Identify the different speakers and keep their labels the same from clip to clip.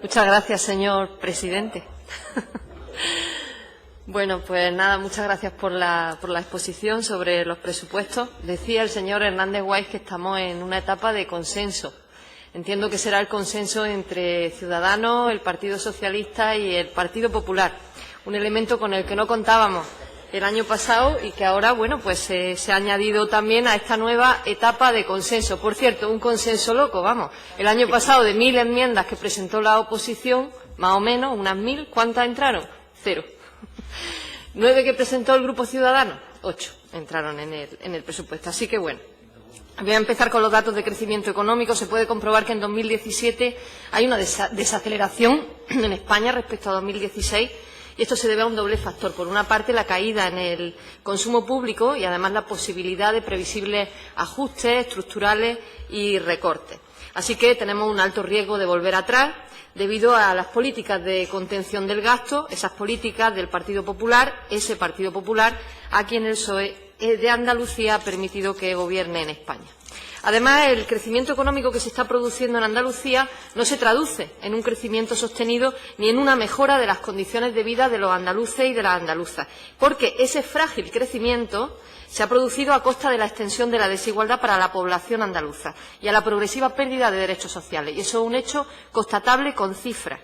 Speaker 1: Muchas gracias, señor presidente. Bueno, pues nada, muchas gracias por la exposición sobre los presupuestos. Decía el señor Hernández Guais que estamos en una etapa de consenso. Entiendo que será el consenso entre Ciudadanos, el Partido Socialista y el Partido Popular, un elemento con el que no contábamos el año pasado y que ahora, bueno, pues se ha añadido también a esta nueva etapa de consenso. Por cierto, un consenso loco, vamos. El año pasado, de 1000 enmiendas que presentó la oposición, más o menos, unas 1000, ¿cuántas entraron? 0. 9 que presentó el Grupo Ciudadano, 8 entraron en el presupuesto. Así que, bueno, voy a empezar con los datos de crecimiento económico. Se puede comprobar que en 2017 hay una desaceleración en España respecto a 2016. Y esto se debe a un doble factor. Por una parte, la caída en el consumo público y, además, la posibilidad de previsibles ajustes estructurales y recortes. Así que tenemos un alto riesgo de volver atrás debido a las políticas de contención del gasto, esas políticas del Partido Popular, ese Partido Popular, a quien el PSOE de Andalucía ha permitido que gobierne en España. Además, el crecimiento económico que se está produciendo en Andalucía no se traduce en un crecimiento sostenido ni en una mejora de las condiciones de vida de los andaluces y de las andaluzas, porque ese frágil crecimiento se ha producido a costa de la extensión de la desigualdad para la población andaluza y a la progresiva pérdida de derechos sociales. Y eso es un hecho constatable con cifras.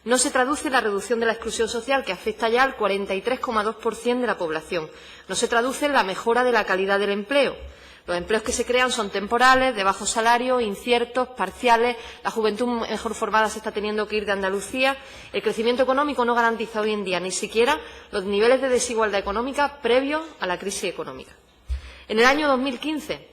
Speaker 1: No se traduce en la reducción de la exclusión social, que afecta ya al 43,2% de la población. No se traduce en la mejora de la calidad del empleo. Los empleos que se crean son temporales, de bajo salario, inciertos, parciales. La juventud mejor formada se está teniendo que ir de Andalucía. El crecimiento económico no garantiza hoy en día ni siquiera los niveles de desigualdad económica previos a la crisis económica. En el año 2015,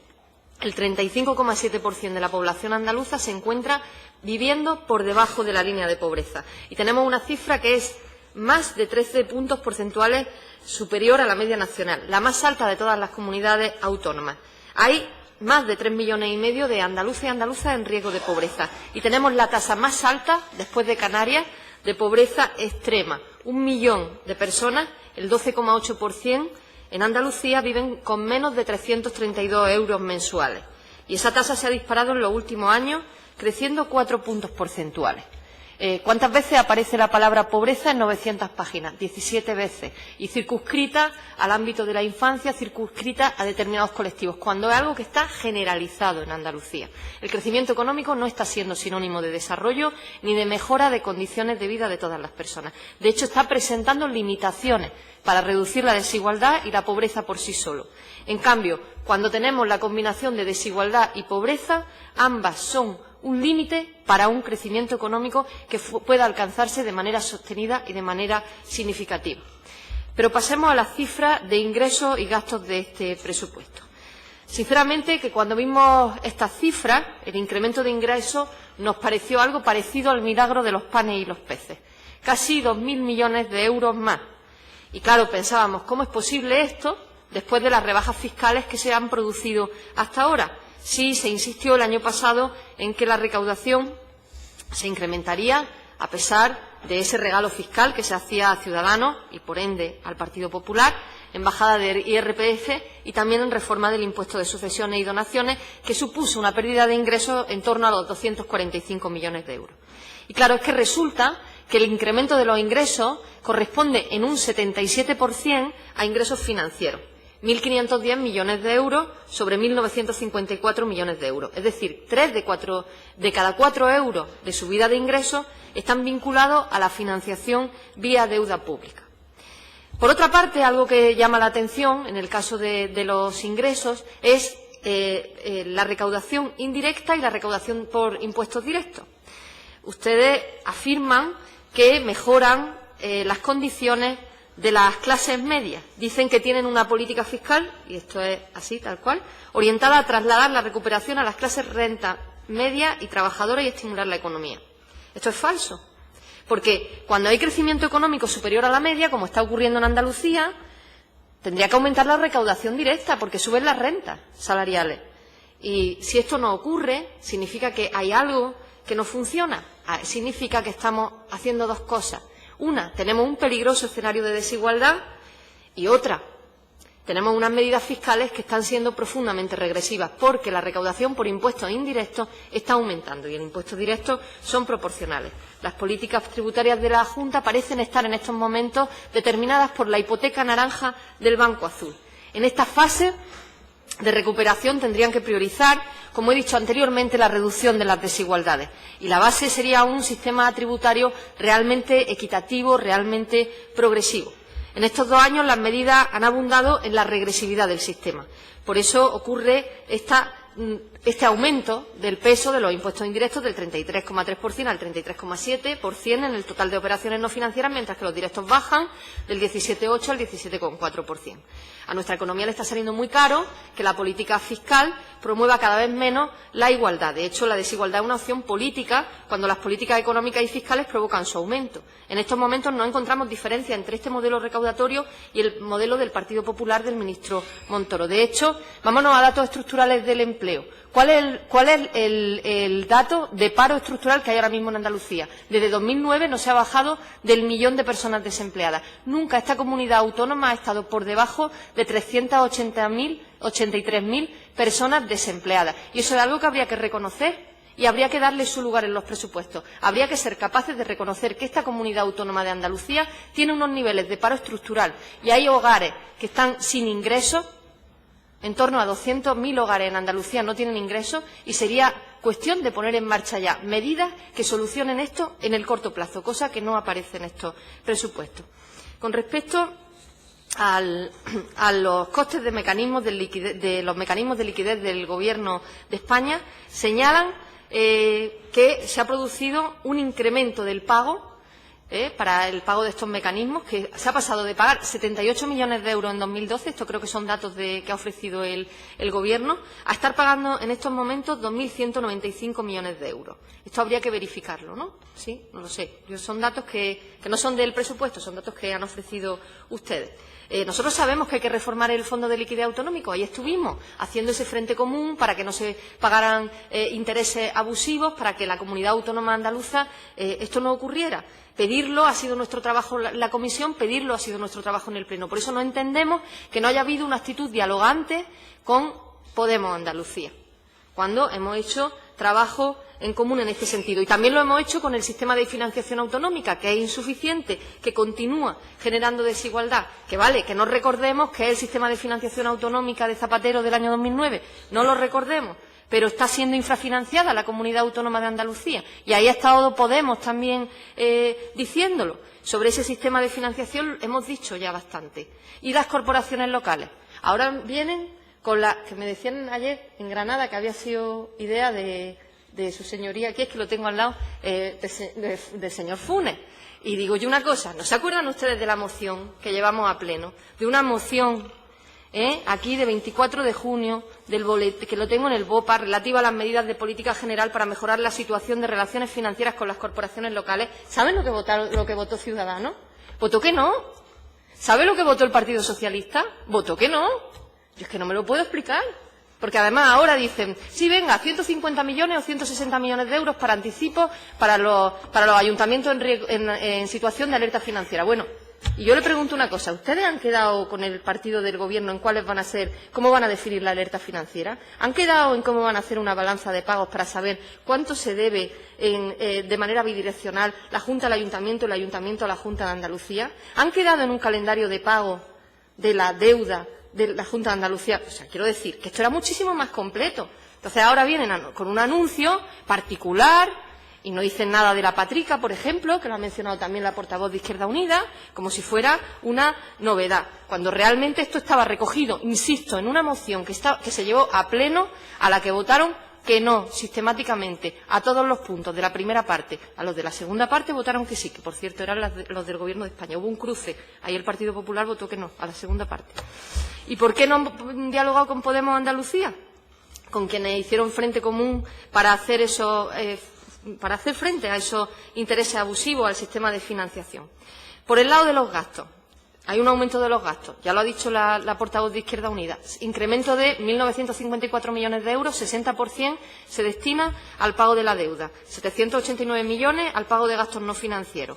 Speaker 1: el 35,7% de la población andaluza se encuentra viviendo por debajo de la línea de pobreza. Y tenemos una cifra que es más de 13 puntos porcentuales superior a la media nacional, la más alta de todas las comunidades autónomas. Hay más de 3,5 millones de andaluces y andaluzas en riesgo de pobreza y tenemos la tasa más alta, después de Canarias, de pobreza extrema. 1 millón de personas, el 12,8%, en Andalucía viven con menos de 332 euros mensuales. Y esa tasa se ha disparado en los últimos años, creciendo 4 puntos porcentuales. ¿Cuántas veces aparece la palabra pobreza en 900 páginas? 17 veces. Y circunscrita al ámbito de la infancia, circunscrita a determinados colectivos, cuando es algo que está generalizado en Andalucía. El crecimiento económico no está siendo sinónimo de desarrollo ni de mejora de condiciones de vida de todas las personas. De hecho, está presentando limitaciones para reducir la desigualdad y la pobreza por sí solo. En cambio, cuando tenemos la combinación de desigualdad y pobreza, ambas son un límite para un crecimiento económico que pueda alcanzarse de manera sostenida y de manera significativa. Pero pasemos a las cifras de ingresos y gastos de este presupuesto. Sinceramente, que cuando vimos estas cifras, el incremento de ingresos nos pareció algo parecido al milagro de los panes y los peces. Casi 2.000 millones de euros más. Y claro, pensábamos, ¿cómo es posible esto después de las rebajas fiscales que se han producido hasta ahora? Sí, se insistió el año pasado en que la recaudación se incrementaría a pesar de ese regalo fiscal que se hacía a Ciudadanos y, por ende, al Partido Popular, en bajada de IRPF y también en reforma del impuesto de sucesiones y donaciones, que supuso una pérdida de ingresos en torno a los 245 millones de euros. Y claro, es que resulta que el incremento de los ingresos corresponde en un 77% a ingresos financieros. 1.510 millones de euros sobre 1.954 millones de euros. Es decir, 3 de cada 4 euros de subida de ingresos están vinculados a la financiación vía deuda pública. Por otra parte, algo que llama la atención en el caso de los ingresos es la recaudación indirecta y la recaudación por impuestos directos. Ustedes afirman que mejoran las condiciones de las clases medias. Dicen que tienen una política fiscal, y esto es así, tal cual, orientada a trasladar la recuperación a las clases renta media y trabajadoras y estimular la economía. Esto es falso, porque cuando hay crecimiento económico superior a la media, como está ocurriendo en Andalucía, tendría que aumentar la recaudación directa, porque suben las rentas salariales. Y si esto no ocurre, significa que hay algo que no funciona. Significa que estamos haciendo dos cosas. Una, tenemos un peligroso escenario de desigualdad y otra, tenemos unas medidas fiscales que están siendo profundamente regresivas, porque la recaudación por impuestos indirectos está aumentando y los impuestos directos son proporcionales. Las políticas tributarias de la Junta parecen estar en estos momentos determinadas por la hipoteca naranja del Banco Azul. En esta fase de recuperación tendrían que priorizar, como he dicho anteriormente, la reducción de las desigualdades. Y la base sería un sistema tributario realmente equitativo, realmente progresivo. En estos 2 años las medidas han abundado en la regresividad del sistema. Por eso ocurre este aumento del peso de los impuestos indirectos del 33,3% al 33,7% en el total de operaciones no financieras, mientras que los directos bajan del 17,8% al 17,4%. A nuestra economía le está saliendo muy caro que la política fiscal promueva cada vez menos la igualdad. De hecho, la desigualdad es una opción política cuando las políticas económicas y fiscales provocan su aumento. En estos momentos no encontramos diferencia entre este modelo recaudatorio y el modelo del Partido Popular del ministro Montoro. De hecho, vámonos a datos estructurales del empleo. ¿Cuál es el dato de paro estructural que hay ahora mismo en Andalucía? Desde 2009 no se ha bajado del 1.000.000 de personas desempleadas. Nunca esta comunidad autónoma ha estado por debajo de 383.000 personas desempleadas. Y eso es algo que habría que reconocer y habría que darle su lugar en los presupuestos. Habría que ser capaces de reconocer que esta comunidad autónoma de Andalucía tiene unos niveles de paro estructural y hay hogares que están sin ingresos. En torno a 200.000 hogares en Andalucía no tienen ingresos y sería cuestión de poner en marcha ya medidas que solucionen esto en el corto plazo, cosa que no aparece en estos presupuestos. Con respecto a los costes de los mecanismos de liquidez del Gobierno de España, señalan que se ha producido un incremento del pago para el pago de estos mecanismos, que se ha pasado de pagar 78 millones de euros en 2012, esto creo que son datos que ha ofrecido el Gobierno, a estar pagando en estos momentos 2.195 millones de euros. Esto habría que verificarlo, ¿no? Sí, no lo sé. Son datos que no son del presupuesto, son datos que han ofrecido ustedes. Nosotros sabemos que hay que reformar el Fondo de Liquidez Autonómico. Ahí estuvimos haciendo ese frente común para que no se pagaran intereses abusivos, para que la comunidad autónoma andaluza esto no ocurriera. Pedirlo ha sido nuestro trabajo en la comisión, pedirlo ha sido nuestro trabajo en el Pleno. Por eso no entendemos que no haya habido una actitud dialogante con Podemos Andalucía, cuando hemos hecho trabajo en común en este sentido. Y también lo hemos hecho con el sistema de financiación autonómica, que es insuficiente, que continúa generando desigualdad. Que vale, que no recordemos que es el sistema de financiación autonómica de Zapatero del año 2009, no lo recordemos, pero está siendo infrafinanciada la comunidad autónoma de Andalucía. Y ahí ha estado Podemos también diciéndolo. Sobre ese sistema de financiación hemos dicho ya bastante. Y las corporaciones locales. Ahora vienen con la que me decían ayer en Granada, que había sido idea de su señoría, aquí es que lo tengo al lado, del señor Funes. Y digo yo una cosa, ¿no se acuerdan ustedes de la moción que llevamos a pleno? De una moción aquí de 24 de junio, que lo tengo en el BOPA, relativa a las medidas de política general para mejorar la situación de relaciones financieras con las corporaciones locales. ¿Saben lo que votó Ciudadanos? Votó que no. ¿Sabe lo que votó el Partido Socialista? Votó que no. Yo es que no me lo puedo explicar. Porque además ahora dicen, sí, venga, 150 millones o 160 millones de euros para anticipos para los ayuntamientos en situación de alerta financiera. Bueno, y yo le pregunto una cosa, ¿ustedes han quedado con el partido del Gobierno en cuáles van a ser, cómo van a definir la alerta financiera? ¿Han quedado en cómo van a hacer una balanza de pagos para saber cuánto se debe de manera bidireccional la Junta al Ayuntamiento y el Ayuntamiento a la Junta de Andalucía? ¿Han quedado en un calendario de pago de la deuda de la Junta de Andalucía? O sea, quiero decir que esto era muchísimo más completo. Entonces ahora vienen con un anuncio particular y no dicen nada de la Patrica, por ejemplo, que lo ha mencionado también la portavoz de Izquierda Unida, como si fuera una novedad, cuando realmente esto estaba recogido, insisto, en una moción que se llevó a pleno, a la que votaron que no, sistemáticamente, a todos los puntos de la primera parte. A los de la segunda parte votaron que sí, que por cierto eran los del Gobierno de España. Hubo un cruce, ahí el Partido Popular votó que no, a la segunda parte. ¿Y por qué no han dialogado con Podemos Andalucía? Con quienes hicieron frente común para hacer frente a esos intereses abusivos al sistema de financiación. Por el lado de los gastos, hay un aumento de los gastos, ya lo ha dicho la portavoz de Izquierda Unida, incremento de 1.954 millones de euros, 60% se destina al pago de la deuda, 789 millones al pago de gastos no financieros.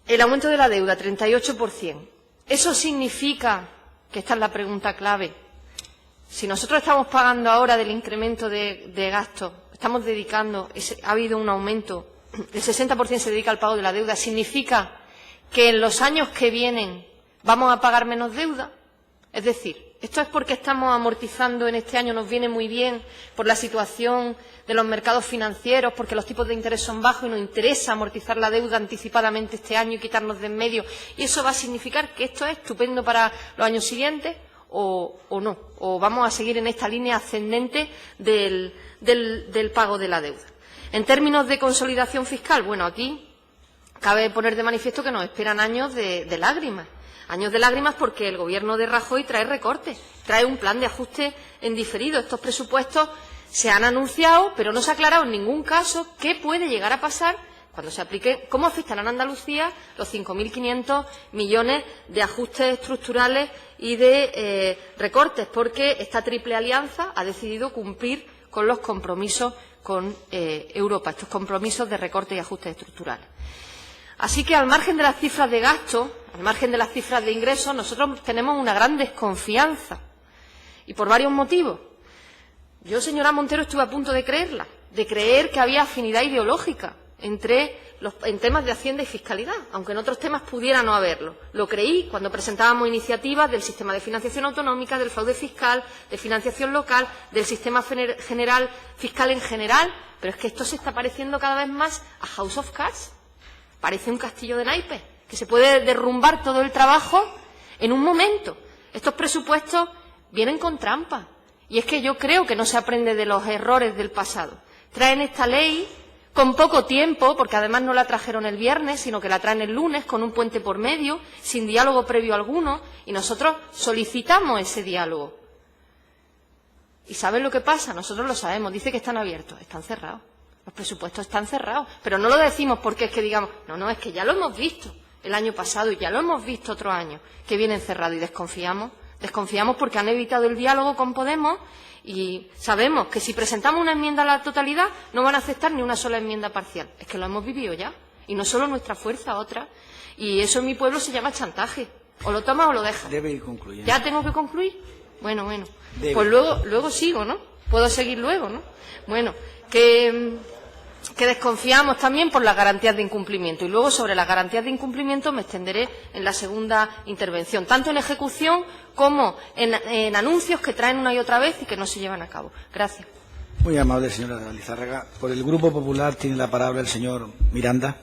Speaker 1: El aumento de la deuda, 38%. Eso significa, que esta es la pregunta clave, si nosotros estamos pagando ahora del incremento de gastos, estamos dedicando, ha habido un aumento, el 60% se dedica al pago de la deuda, ¿significa que en los años que vienen vamos a pagar menos deuda? Es decir, ¿esto es porque estamos amortizando en este año, nos viene muy bien por la situación de los mercados financieros, porque los tipos de interés son bajos y nos interesa amortizar la deuda anticipadamente este año y quitarnos de en medio? ¿Y eso va a significar que esto es estupendo para los años siguientes o no? ¿O vamos a seguir en esta línea ascendente del pago de la deuda? En términos de consolidación fiscal, bueno, aquí cabe poner de manifiesto que nos esperan años de lágrimas. Años de lágrimas porque el Gobierno de Rajoy trae recortes, trae un plan de ajuste en diferido. Estos presupuestos se han anunciado, pero no se ha aclarado en ningún caso qué puede llegar a pasar cuando se aplique, cómo afectarán a Andalucía los 5.500 millones de ajustes estructurales y de recortes, porque esta triple alianza ha decidido cumplir con los compromisos con Europa, estos compromisos de recortes y ajustes estructurales. Así que, al margen de las cifras de gasto, al margen de las cifras de ingresos, nosotros tenemos una gran desconfianza, y por varios motivos. Yo, señora Montero, estuve a punto de creerla, de creer que había afinidad ideológica en temas de Hacienda y fiscalidad, aunque en otros temas pudiera no haberlo. Lo creí cuando presentábamos iniciativas del sistema de financiación autonómica, del fraude fiscal, de financiación local, del sistema general fiscal en general, pero es que esto se está pareciendo cada vez más a House of Cards. Parece un castillo de naipes, que se puede derrumbar todo el trabajo en un momento. Estos presupuestos vienen con trampa. Y es que yo creo que no se aprende de los errores del pasado. Traen esta ley con poco tiempo, porque además no la trajeron el viernes, sino que la traen el lunes, con un puente por medio, sin diálogo previo alguno, y nosotros solicitamos ese diálogo. ¿Y saben lo que pasa? Nosotros lo sabemos. Dice que están abiertos. Están cerrados. Los presupuestos están cerrados, pero no lo decimos porque es que digamos, no, es que ya lo hemos visto el año pasado y ya lo hemos visto otro año, que vienen cerrados y desconfiamos porque han evitado el diálogo con Podemos y sabemos que si presentamos una enmienda a la totalidad no van a aceptar ni una sola enmienda parcial. Es que lo hemos vivido ya, y no solo nuestra fuerza, otra, y eso en mi pueblo se llama chantaje. O lo tomas o lo dejas.
Speaker 2: Debe ir concluyendo.
Speaker 1: ¿Ya tengo que concluir? Bueno.
Speaker 2: Debe.
Speaker 1: Pues luego sigo, ¿no? Puedo seguir luego, ¿no? Bueno, que desconfiamos también por las garantías de incumplimiento. Y luego, sobre las garantías de incumplimiento, me extenderé en la segunda intervención, tanto en ejecución como en anuncios que traen una y otra vez y que no se llevan a cabo. Gracias.
Speaker 2: Muy amable, señora Lizárraga. Por el Grupo Popular tiene la palabra el señor Miranda.